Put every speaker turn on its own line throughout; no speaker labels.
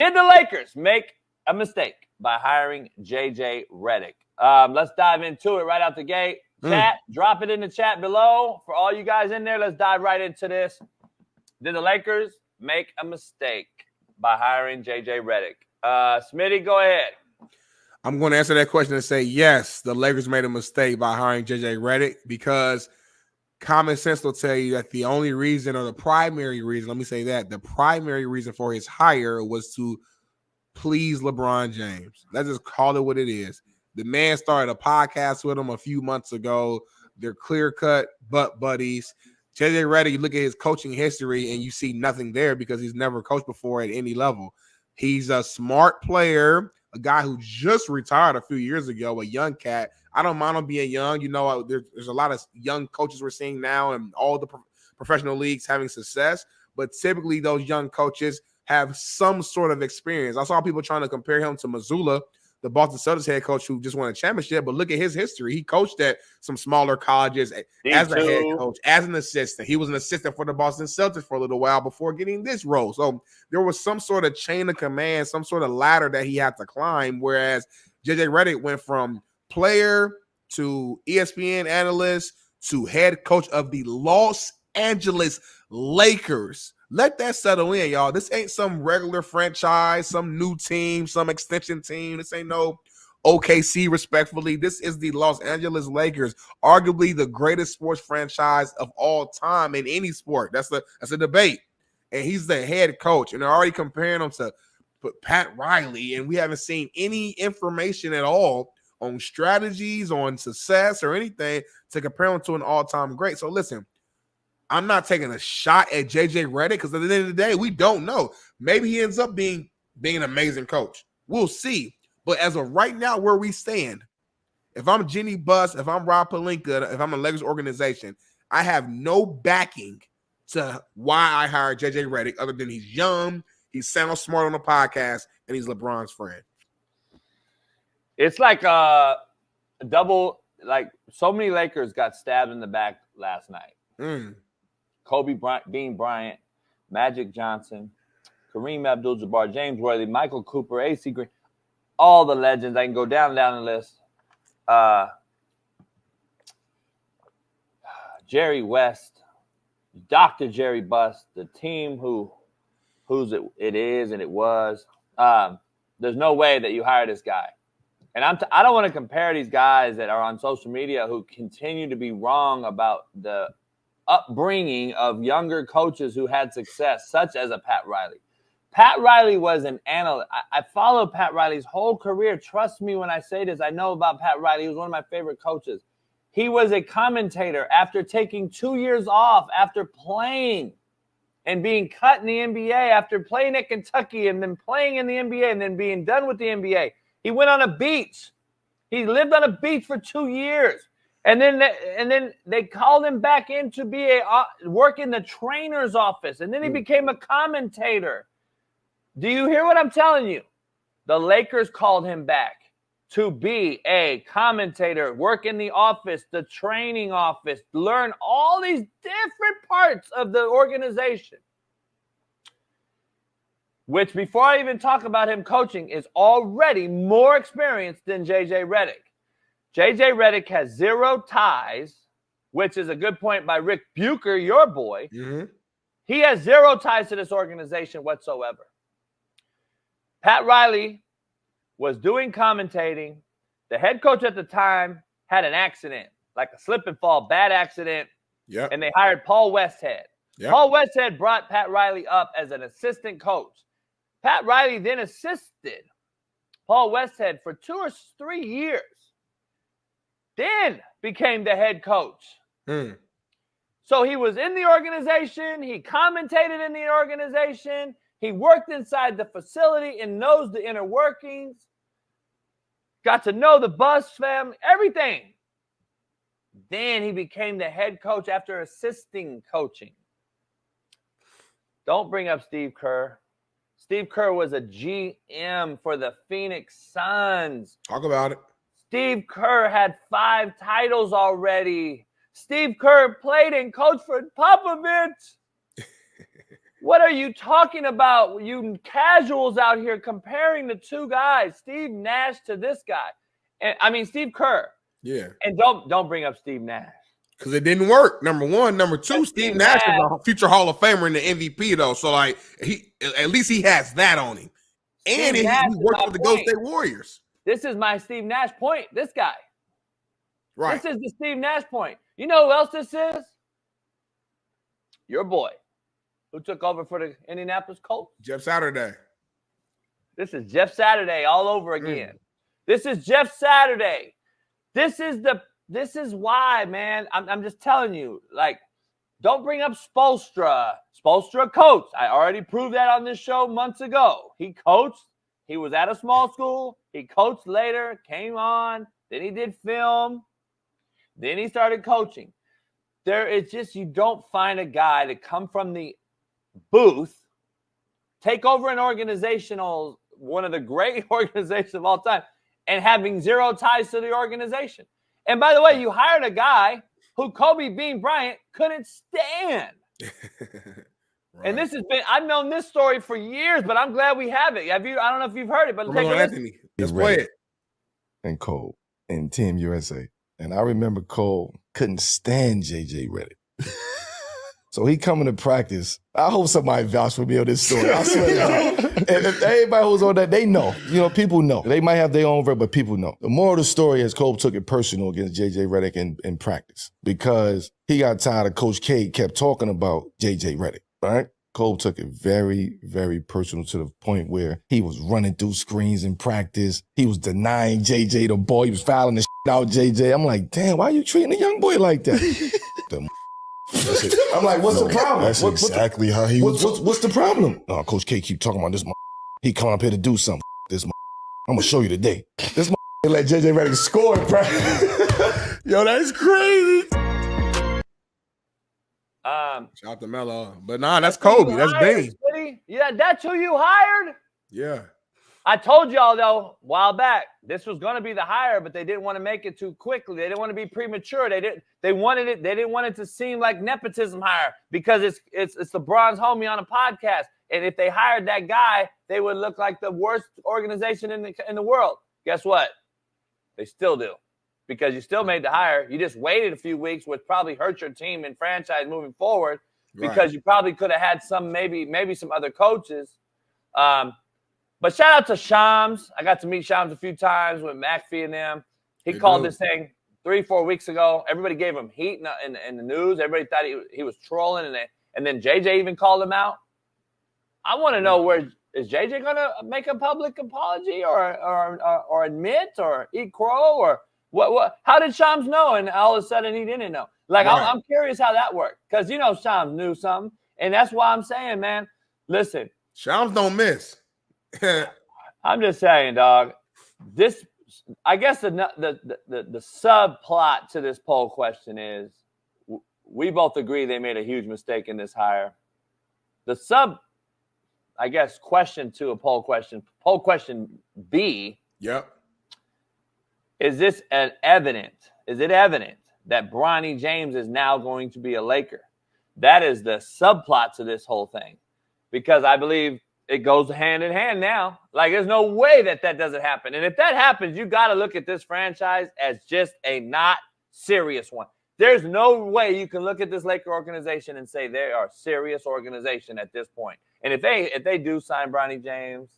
Did the Lakers make a mistake by hiring JJ Redick? Let's dive into it right out the gate. Chat, drop it in the chat below. For all you guys in there, let's dive right into this. Did the Lakers make a mistake by hiring JJ Redick? Smitty, go ahead.
I'm going to answer that question and say, yes, the Lakers made a mistake by hiring JJ Redick, because common sense will tell you that the only reason, or the primary reason, let me say that, the primary reason for his hire was to please LeBron James. Let's just call it what it is. The man started a podcast with him a few months ago. They're clear-cut butt buddies. JJ Redick, you look at his coaching history and you see nothing there because he's never coached before at any level. He's a smart player, a guy who just retired a few years ago, a young cat. I don't mind him being young. You know, there's a lot of young coaches we're seeing now in all the professional leagues having success, but typically those young coaches have some sort of experience. I saw people trying to compare him to Mazzulla, the Boston Celtics head coach who just won a championship, but look at his history. He coached at some smaller colleges as a head coach, as an assistant. He was an assistant for the Boston Celtics for a little while before getting this role. So there was some sort of chain of command, some sort of ladder that he had to climb, whereas JJ Redick went from player to ESPN analyst to head coach of the Los Angeles Lakers. Let that settle in, y'all. This ain't some regular franchise, some new team, some extension team. This ain't no OKC, respectfully. This is the Los Angeles Lakers, arguably the greatest sports franchise of all time in any sport. That's a debate. And he's the head coach. And they're already comparing him to Pat Riley, and we haven't seen any information at all on strategies, on success, or anything to compare him to an all-time great. So listen, I'm not taking a shot at JJ Redick because at the end of the day, we don't know. Maybe he ends up being an amazing coach. We'll see. But as of right now, where we stand, if I'm Jenny Buss, if I'm Rob Pelinka, if I'm a Lakers organization, I have no backing to why I hired JJ Redick other than he's young, he sounds smart on the podcast, and he's LeBron's friend.
It's like a double, like so many Lakers got stabbed in the back last night. Kobe Bryant, Magic Johnson, Kareem Abdul-Jabbar, James Worthy, Michael Cooper, A.C. Green, all the legends. I can go down the list. Jerry West, Dr. Jerry Buss, the team whose it is and it was. There's no way that you hire this guy. And I don't want to compare these guys that are on social media who continue to be wrong about the upbringing of younger coaches who had success, such as a Pat Riley. Pat Riley was an analyst. I followed Pat Riley's whole career. Trust me when I say this. I know about Pat Riley. He was one of my favorite coaches. He was a commentator after taking 2 years off, after playing and being cut in the NBA, after playing at Kentucky and then playing in the NBA and then being done with the NBA. He went on a beach. He lived on a beach for 2 years. And then they called him back in to work in the trainer's office. And then he became a commentator. Do you hear what I'm telling you? The Lakers called him back to be a commentator, work in the office, the training office, learn all these different parts of the organization. Which, before I even talk about him coaching, is already more experienced than JJ Redick. JJ Redick has 0 ties, which is a good point by Rick Bucher, your boy. He has 0 ties to this organization whatsoever. Pat Riley was doing commentating. The head coach at the time had an accident, like a slip and fall, bad accident.
Yep.
And they hired Paul Westhead. Yep. Paul Westhead brought Pat Riley up as an assistant coach. Pat Riley then assisted Paul Westhead for 2 or 3 years. Then became the head coach. So he was in the organization. He commentated in the organization. He worked inside the facility and knows the inner workings. Got to know the Buss family, everything. Then he became the head coach after assisting coaching. Don't bring up Steve Kerr. Steve Kerr was a GM for the Phoenix Suns.
Talk about it.
Steve Kerr had 5 titles already. Steve Kerr played and coached for Popovich. What are you talking about? You casuals out here comparing the two guys, Steve Nash to this guy. And I mean Steve Kerr.
Yeah.
And don't bring up Steve Nash.
Because it didn't work. Number one. Number two, Steve Nash is a future Hall of Famer in the MVP, though. So, like, at least he has that on him. And he worked for the Golden State Warriors.
This is my Steve Nash point. This guy.
Right.
This is the Steve Nash point. You know who else this is? Your boy, who took over for the Indianapolis Colts.
Jeff Saturday.
This is Jeff Saturday all over again. This is Jeff Saturday. This is why, man. I'm just telling you, like, don't bring up Spoelstra. Spoelstra coached. I already proved that on this show months ago. He coached. He was at a small school. He coached later, came on. Then he did film. Then he started coaching. There is just, you don't find a guy to come from the booth, take over an organizational, one of the great organizations of all time, and having zero ties to the organization. And by the way, you hired a guy who Kobe Bean Bryant couldn't stand. Right. And this has been, I've known this story for years, but I'm glad we have it. I don't know if you've heard it, but take a listen.
Let's play it.
And Cole and Team USA. And I remember Cole couldn't stand JJ Redick. So he coming to practice. I hope somebody vouch for me on this story. I swear to God. And if everybody who's on that, they know. You know, people know. They might have their own verb, but people know. The moral of the story is Cole took it personal against JJ Redick in practice because he got tired of Coach K kept talking about JJ Redick, right? Cole took it very, very personal to the point where he was running through screens in practice. He was denying JJ the ball. He was fouling the out JJ. I'm like, damn, why are you treating a young boy like that? I'm like, what's the problem?
That's exactly how he was.
What's the problem? No, Coach K keep talking about this. He come up here to do something. This. I'm gonna show you today. This. Let JJ Redick score in practice. Yo, that's crazy.
Shout out to Melo. But nah, that's Kobe. That's Bean.
Yeah, that's who you hired?
Yeah.
I told y'all, though, a while back, this was going to be the hire, but they didn't want to make it too quickly. They didn't want to be premature. They didn't want it to seem like nepotism hire because it's LeBron's homie on a podcast. And if they hired that guy, they would look like the worst organization in the world. Guess what? They still do. Because you still made the hire. You just waited a few weeks, which probably hurt your team and franchise moving forward because you probably could have had some, maybe some other coaches. But shout out to Shams. I got to meet Shams a few times with McAfee and them. He called this thing 3-4 weeks ago. Everybody gave him heat in the news. Everybody thought he was trolling. And then JJ even called him out. I want to know is JJ going to make a public apology or admit or eat crow or what? How did Shams know? And all of a sudden he didn't know. Like, right. I'm curious how that worked because, Shams knew something. And that's why I'm saying, man, listen.
Shams don't miss.
I'm just saying, dog. This, I guess the subplot to this poll question is we both agree they made a huge mistake in this hire. The question to a poll question B.
Yep.
Is it evident that Bronny James is now going to be a Laker? That is the subplot to this whole thing. Because I believe it goes hand in hand now. Like, there's no way that doesn't happen. And if that happens, you got to look at this franchise as just a not serious one. There's no way you can look at this Laker organization and say they are a serious organization at this point. And if they do sign Bronny James,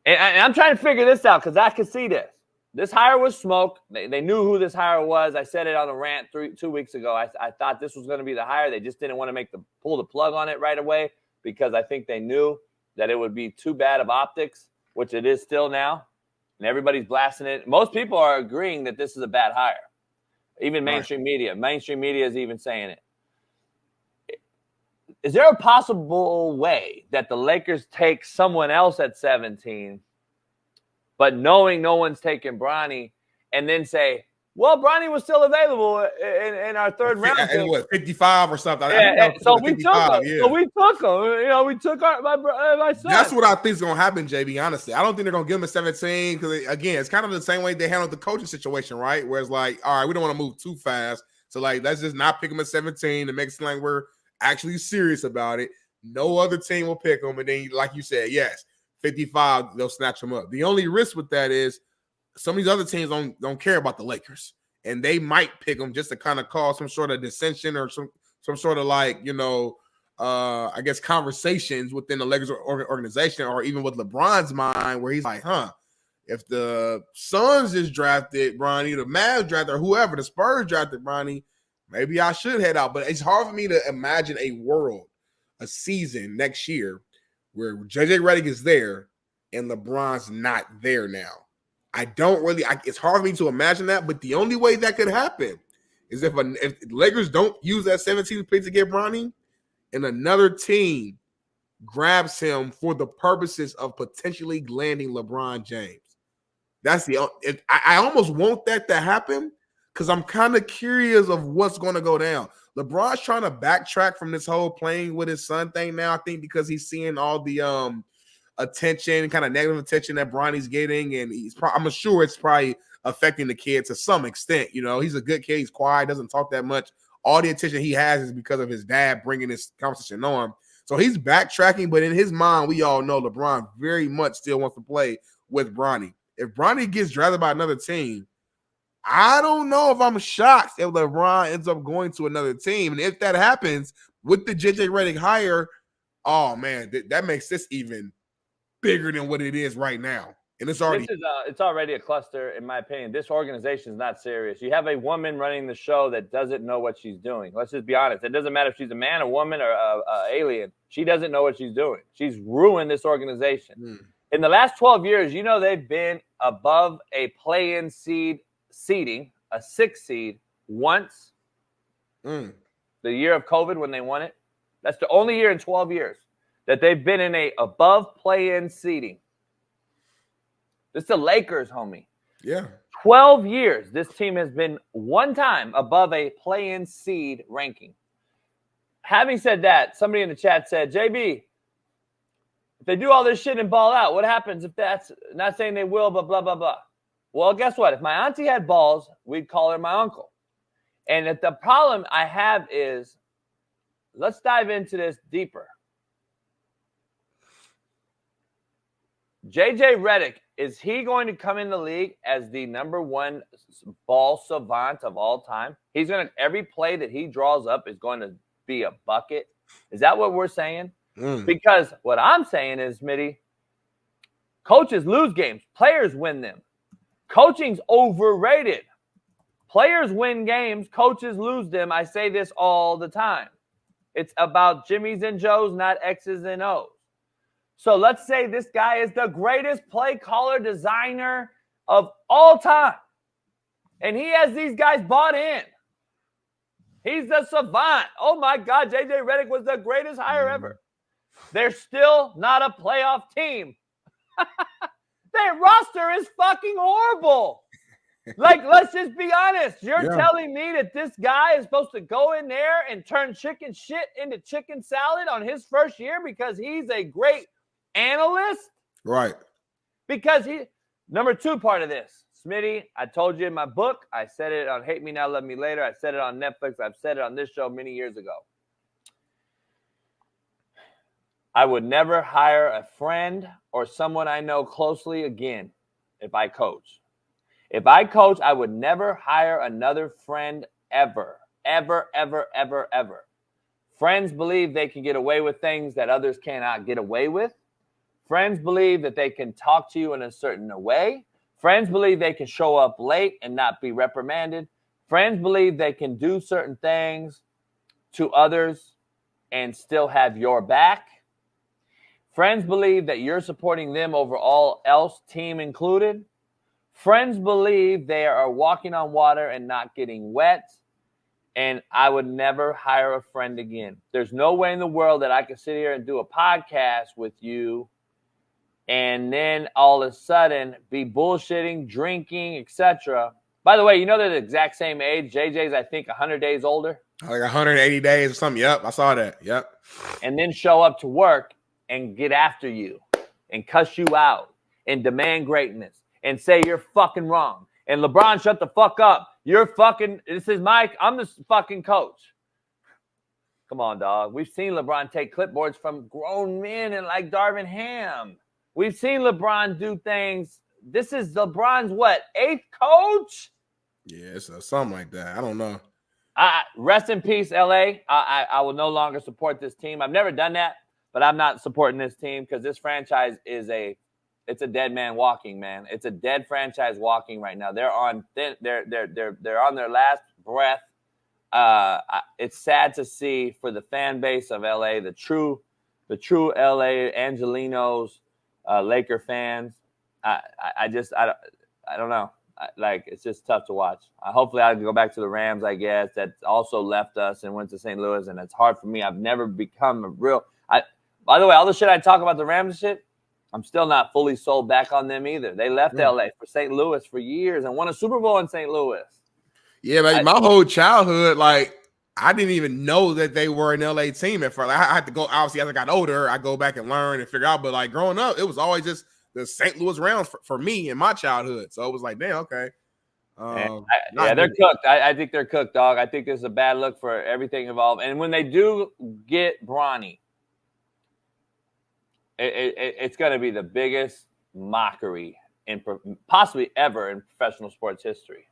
and I'm trying to figure this out because I can see this. This hire was smoke. They knew who this hire was. I said it on a rant 2 weeks ago. I thought this was going to be the hire. They just didn't want to pull the plug on it right away because I think they knew that it would be too bad of optics, which it is still now. And everybody's blasting it. Most people are agreeing that this is a bad hire. Even mainstream media. Mainstream media is even saying it. Is there a possible way that the Lakers take someone else at 17, but knowing no one's taking Bronny, and then say, well, Bronny was still available in our third round.
And what, 55 or something?
Yeah, so we took him. Yeah. So we took him. We took my son.
That's what I think is going to happen, JB, honestly. I don't think they're going to give him a 17 because, again, it's kind of the same way they handled the coaching situation, right? Where it's like, all right, we don't want to move too fast. So, like, let's just not pick him at 17 and make it seem like we're actually serious about it, no other team will pick him. And then, like you said, yes, 55, they'll snatch him up. The only risk with that is some of these other teams don't care about the Lakers, and they might pick him just to kind of cause some sort of dissension or some sort of like, I guess conversations within the Lakers organization, or even with LeBron's mind, where he's like, if the Suns just drafted Bronny, the Mavs drafted, or whoever, the Spurs drafted Bronny, maybe I should head out. But it's hard for me to imagine a season next year where JJ Redick is there and LeBron's not there now. It's hard for me to imagine that, but the only way that could happen is if the Lakers don't use that 17th pick to get Bronny, and another team grabs him for the purposes of potentially landing LeBron James. I almost want that to happen because I'm kind of curious of what's going to go down. LeBron's trying to backtrack from this whole playing with his son thing now, I think, because he's seeing all the attention, kind of negative attention that Bronny's getting, and I'm sure it's probably affecting the kid to some extent. He's a good kid. He's quiet, doesn't talk that much. All the attention he has is because of his dad bringing this conversation on. So he's backtracking, but in his mind, we all know LeBron very much still wants to play with Bronny. If Bronny gets drafted by another team, I don't know if I'm shocked if LeBron ends up going to another team. And if that happens with the JJ Redick hire, oh man, that makes this even bigger than what it is right now. And it's already
a cluster, in my opinion. This organization is not serious. You have a woman running the show that doesn't know what she's doing. Let's just be honest. It doesn't matter if she's a man, a woman, or an alien. She doesn't know what she's doing. She's ruined this organization. In the last 12 years, they've been above a play-in seeding, a 6 seed, once. The year of COVID when they won it. That's the only year in 12 years that they've been in a above play-in seeding. This is the Lakers, homie.
Yeah.
12 years, this team has been one time above a play-in seed ranking. Having said that, somebody in the chat said, JB, if they do all this shit and ball out, what happens if that's not saying they will, but blah, blah, blah? Well, guess what? If my auntie had balls, we'd call her my uncle. And if the problem I have is, let's dive into this deeper. JJ Redick, is he going to come in the league as the number one ball savant of all time? Every play that he draws up is going to be a bucket. Is that what we're saying? Because what I'm saying is, Smitty, coaches lose games. Players win them. Coaching's overrated. Players win games. Coaches lose them. I say this all the time. It's about Jimmys and Joes, not X's and O's. So let's say this guy is the greatest play caller designer of all time. And he has these guys bought in. He's the savant. Oh, my God, JJ Redick was the greatest hire ever. They're still not a playoff team. Their roster is fucking horrible. Like, let's just be honest. You're telling me that this guy is supposed to go in there and turn chicken shit into chicken salad on his first year because he's a great analyst?
Right.
Because number two part of this, Smitty, I told you in my book, I said it on Hate Me Now, Love Me Later. I said it on Netflix. I've said it on this show many years ago. I would never hire a friend or someone I know closely again if I coach. If I coach, I would never hire another friend ever, ever, ever, ever, ever. Friends believe they can get away with things that others cannot get away with. Friends believe that they can talk to you in a certain way. Friends believe they can show up late and not be reprimanded. Friends believe they can do certain things to others and still have your back. Friends believe that you're supporting them over all else, team included. Friends believe they are walking on water and not getting wet. And I would never hire a friend again. There's no way in the world that I could sit here and do a podcast with you and then all of a sudden be bullshitting, drinking, etc. By the way, they're the exact same age. JJ's, I think, 100 days older.
Like 180 days or something. Yep, I saw that. Yep.
And then show up to work and get after you and cuss you out and demand greatness and say you're fucking wrong. And LeBron, shut the fuck up. I'm the fucking coach. Come on, dog. We've seen LeBron take clipboards from grown men and like Darvin Ham. We've seen LeBron do things. This is LeBron's what, 8th coach?
Yeah, it's something like that. I don't know.
Rest in peace, LA. I will no longer support this team. I've never done that, but I'm not supporting this team because this franchise is it's a dead man walking, man. It's a dead franchise walking right now. They're on their last breath. It's sad to see for the fan base of LA, the true LA Angelinos, Laker fans. I don't know. It's just tough to watch. Hopefully I can go back to the Rams, I guess, that also left us and went to St. Louis, and it's hard for me. I've never become a real by the way, all the shit I talk about the Rams shit, I'm still not fully sold back on them either. They left LA for St. Louis for years and won a Super Bowl in St. Louis.
Yeah, man, my whole childhood, I didn't even know that they were an LA team at first. I had to go, obviously, as I got older, I go back and learn and figure out. But growing up, it was always just the St. Louis Rams for me in my childhood. So it was like, damn, okay.
They're cooked. I think they're cooked, dog. I think there's a bad look for everything involved. And when they do get Bronny, it's going to be the biggest mockery in possibly ever in professional sports history.